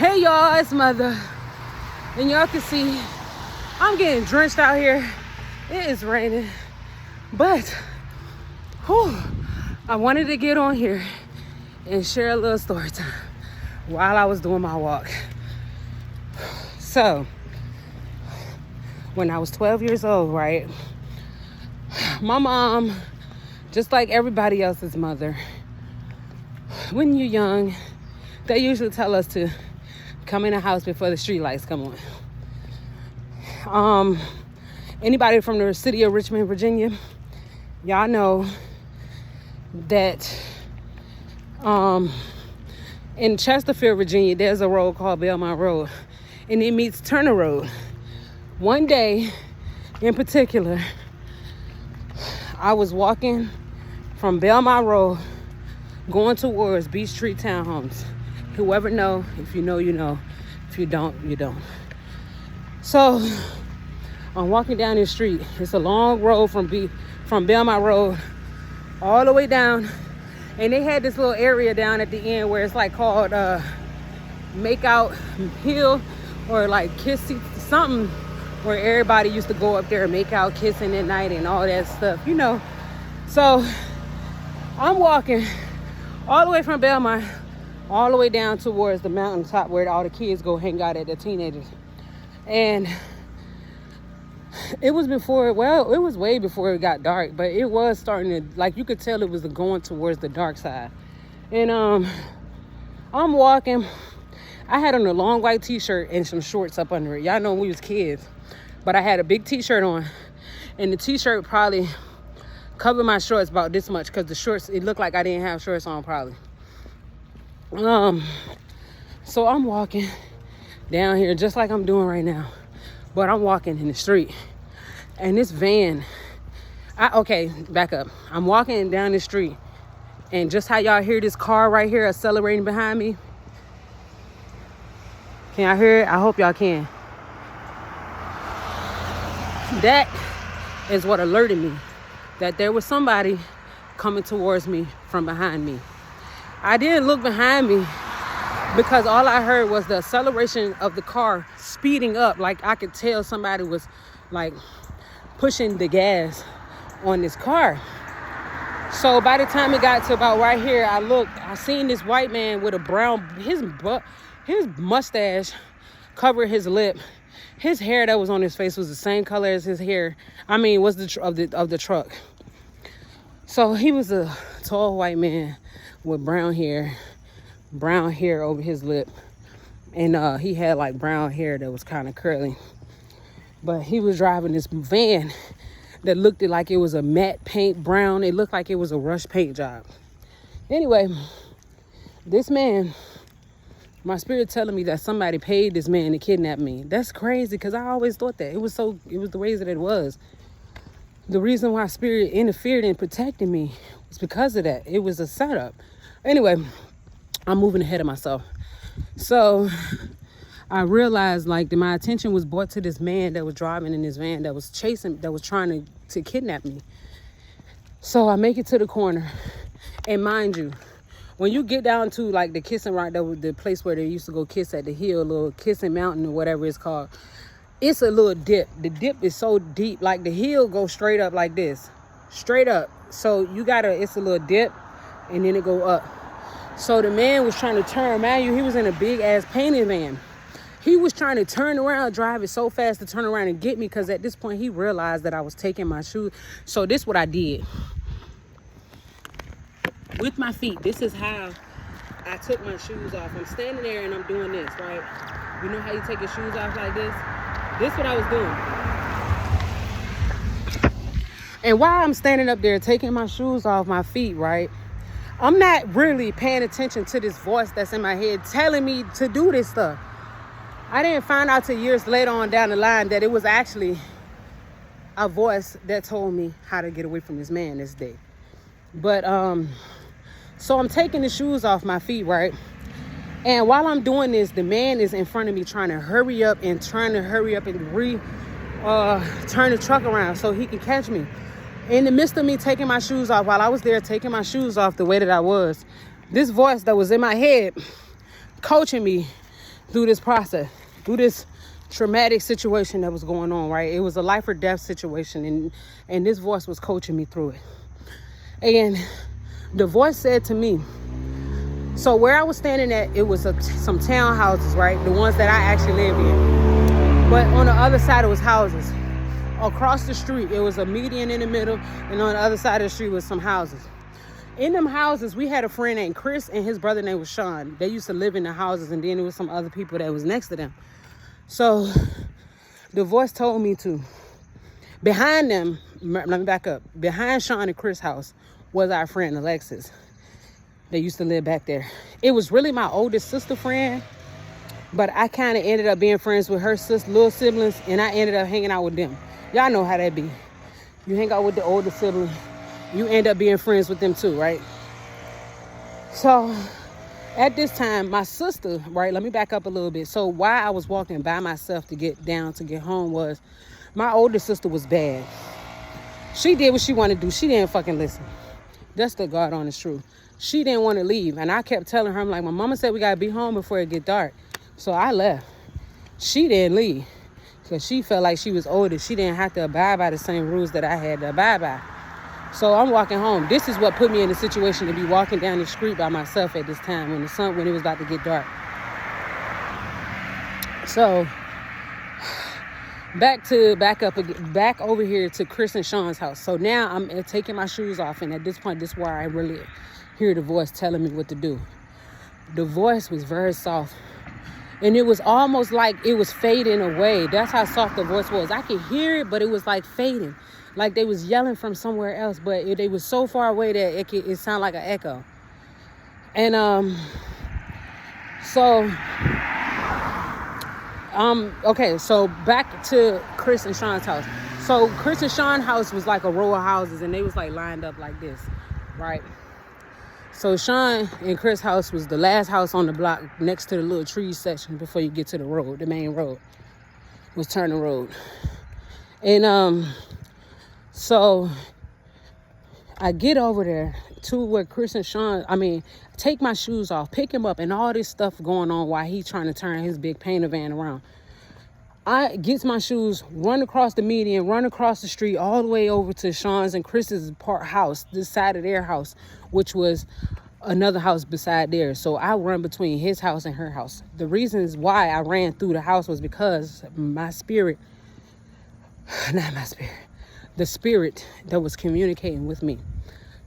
Hey y'all, it's Mother. And y'all can see I'm getting drenched out here. It is raining. But whew, I wanted to get on here and share a little story time while I was doing my walk. So, when I was 12 years old, right? My mom, just like everybody else's mother, when you're young, they usually tell us to come in the house before the street lights come on. Anybody from the city of Richmond, Virginia, y'all know that in Chesterfield, Virginia, there's a road called Belmont Road, and it meets Turner Road. One day, in particular, I was walking from Belmont Road, going towards Beach Street Townhomes. Whoever know, if you know, you know. If you don't, you don't. So, I'm walking down this street. It's a long road from Belmont Road all the way down. And they had this little area down at the end where it's like called Makeout Hill or like Kiss something, where everybody used to go up there and make out kissing at night and all that stuff, you know. So, I'm walking all the way from Belmont all the way down towards the mountaintop where all the kids go hang out at, the teenagers. And it was way before it got dark, but it was starting to, like, you could tell it was going towards the dark side. And I'm walking. I had on a long white t-shirt and some shorts up under it. Y'all know when we was kids. But I had a big t-shirt on, and the t-shirt probably covered my shorts about this much, because the shorts, it looked like I didn't have shorts on probably. So I'm walking down here just like I'm doing right now, but I'm walking in the street, and this van, back up. I'm walking down the street, and just how y'all hear this car right here accelerating behind me. Can y'all hear it? I hope y'all can. That is what alerted me that there was somebody coming towards me from behind me. I didn't look behind me because all I heard was the acceleration of the car speeding up. Like, I could tell somebody was like pushing the gas on this car. So by the time it got to about right here, I seen this white man with a brown, his mustache covered his lip. His hair that was on his face was the same color as his hair. Was of the truck. So he was a tall white man with brown hair over his lip, and he had like brown hair that was kind of curly. But he was driving this van that looked like it was a matte paint brown. It looked like it was a rush paint job. Anyway, this man, my spirit telling me that somebody paid this man to kidnap me. That's crazy, because I always thought that it was the ways that it was. The reason why spirit interfered in protecting me was because of that. It was a setup. Anyway, I'm moving ahead of myself. So I realized that my attention was brought to this man that was driving in this van that was trying to kidnap me. So I make it to the corner. And mind you, when you get down to like the kissing rock, that was the place where they used to go kiss at the hill, little kissing mountain or whatever it's called. It's a little dip. The dip is so deep, like the hill goes straight up like this, straight up. So it's a little dip, and then it go up. So the man was trying to turn, he was in a big ass painted van. He was trying to turn around, drive it so fast to turn around and get me, because at this point he realized that I was taking my shoes. So this is what I did. With my feet, this is how I took my shoes off. I'm standing there and I'm doing this, right? You know how you take your shoes off like this? This is what I was doing. And while I'm standing up there taking my shoes off my feet, right, I'm not really paying attention to this voice that's in my head telling me to do this stuff. I didn't find out till years later on down the line that it was actually a voice that told me how to get away from this man this day. But so I'm taking the shoes off my feet, right? And while I'm doing this, the man is in front of me trying to hurry up and turn the truck around so he can catch me. In the midst of me taking my shoes off, while I was there taking my shoes off the way that I was, this voice that was in my head coaching me through this process, through this traumatic situation that was going on, right? It was a life or death situation, and this voice was coaching me through it. And the voice said to me, so where I was standing at, it was some townhouses, right? The ones that I actually lived in. But on the other side, it was houses. Across the street, it was a median in the middle, and on the other side of the street was some houses. In them houses, we had a friend named Chris, and his brother name was Sean. They used to live in the houses, and then there was some other people that was next to them. So the voice told me to. Behind them, let me back up. Behind Sean and Chris' house was our friend Alexis. They used to live back there. It was really my oldest sister friend, but I kind of ended up being friends with her little siblings, and I ended up hanging out with them. Y'all know how that be. You hang out with the older sibling, you end up being friends with them too, right? So at this time, my sister, right, let me back up a little bit. So why I was walking by myself to get home was my older sister was bad. She did what she wanted to do. She didn't fucking listen. That's the God honest truth. She didn't want to leave. And I kept telling her, I'm like, my mama said we got to be home before it get dark. So I left. She didn't leave because she felt like she was older. She didn't have to abide by the same rules that I had to abide by. So I'm walking home. This is what put me in the situation to be walking down the street by myself at this time when it was about to get dark. So back over here to Chris and Sean's house. So now I'm taking my shoes off, and at this point, this is where I really hear the voice telling me what to do. The voice was very soft, and it was almost like it was fading away. That's how soft the voice was. I could hear it, but it was like fading, like they was yelling from somewhere else, but it was so far away that it sounded like an echo. And okay, so back to Chris and Sean's house. So Chris and Sean's house was like a row of houses, and they was like lined up like this, right? So Sean and Chris' house was the last house on the block next to the little tree section before you get to the road. The main road was Turner Road. And so I get over there to where Chris and Sean, take my shoes off, pick him up, and all this stuff going on while he's trying to turn his big painter van around. I get my shoes, run across the median, run across the street, all the way over to Sean's and Chris's house, this side of their house, which was another house beside theirs. So I run between his house and her house. The reasons why I ran through the house was because the spirit that was communicating with me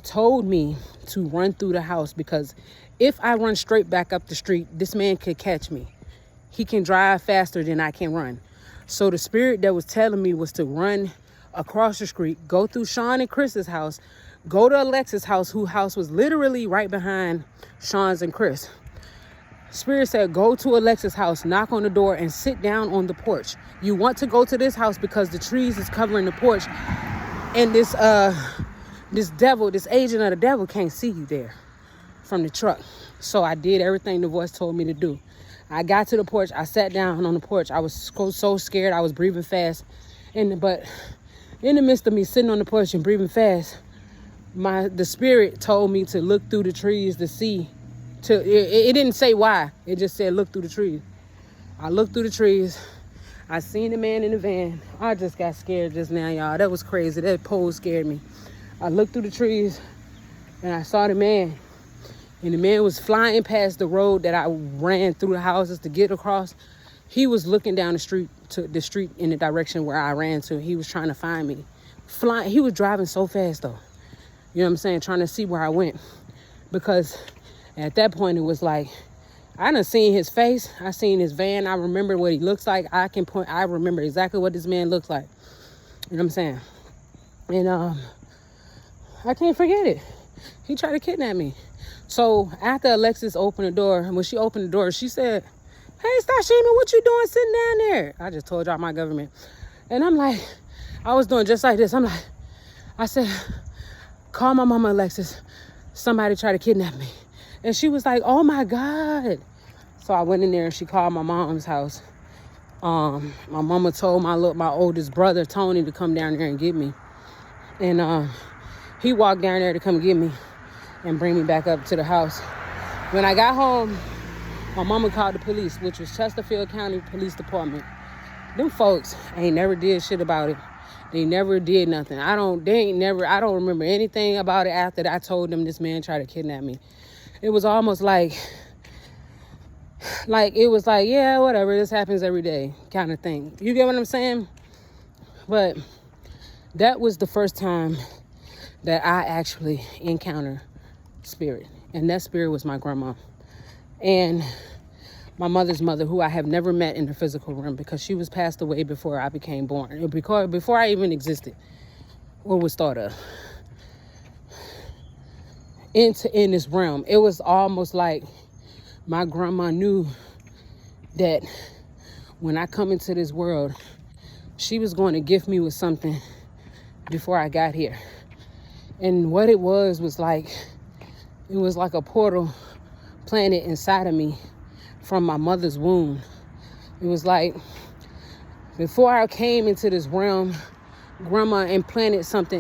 told me to run through the house, because if I run straight back up the street, this man could catch me. He can drive faster than I can run. So the spirit that was telling me was to run across the street, go through Sean and Chris's house, go to Alexis' house, whose house was literally right behind Sean's and Chris. Spirit said, go to Alexis' house, knock on the door, and sit down on the porch. You want to go to this house because the trees is covering the porch, and this agent of the devil can't see you there from the truck. So I did everything the voice told me to do. I got to the porch. I sat down on the porch. I was so scared. I was breathing fast. But in the midst of me sitting on the porch and breathing fast, the spirit told me to look through the trees to see. It didn't say why. It just said look through the trees. I looked through the trees. I seen the man in the van. I just got scared just now, y'all. That was crazy. That pole scared me. I looked through the trees and I saw the man. And the man was flying past the road that I ran through the houses to get across. He was looking down the street in the direction where I ran to. He was trying to find me. He was driving so fast though. You know what I'm saying? Trying to see where I went. Because at that point it was like, I done seen his face. I seen his van. I remember what he looks like. I remember exactly what this man looks like. You know what I'm saying? And I can't forget it. He tried to kidnap me. So after Alexis opened the door, when she opened the door, she said, hey, Stashima, what you doing sitting down there? I just told y'all my government. And I'm like, I was doing just like this. I said, call my mama, Alexis. Somebody tried to kidnap me. And she was like, oh my God. So I went in there and she called my mom's house. My mama told my oldest brother, Tony, to come down there and get me. And he walked down there to come get me and bring me back up to the house. When I got home, My mama called the police, which was Chesterfield County Police Department. Them folks ain't never did shit about it. They never did nothing. I don't remember anything about it after I told them this man tried to kidnap me. It was almost like yeah, whatever, this happens every day kind of thing. You get what I'm saying? But that was the first time that I actually encountered spirit. And that spirit was my grandma. And my mother's mother, who I have never met in the physical realm because she was passed away before I became born, before I even existed or was thought of. In this realm, it was almost like my grandma knew that when I come into this world, she was going to gift me with something before I got here. And what it was like, it was like a portal planted inside of me from my mother's womb. It was like before I came into this realm, grandma implanted something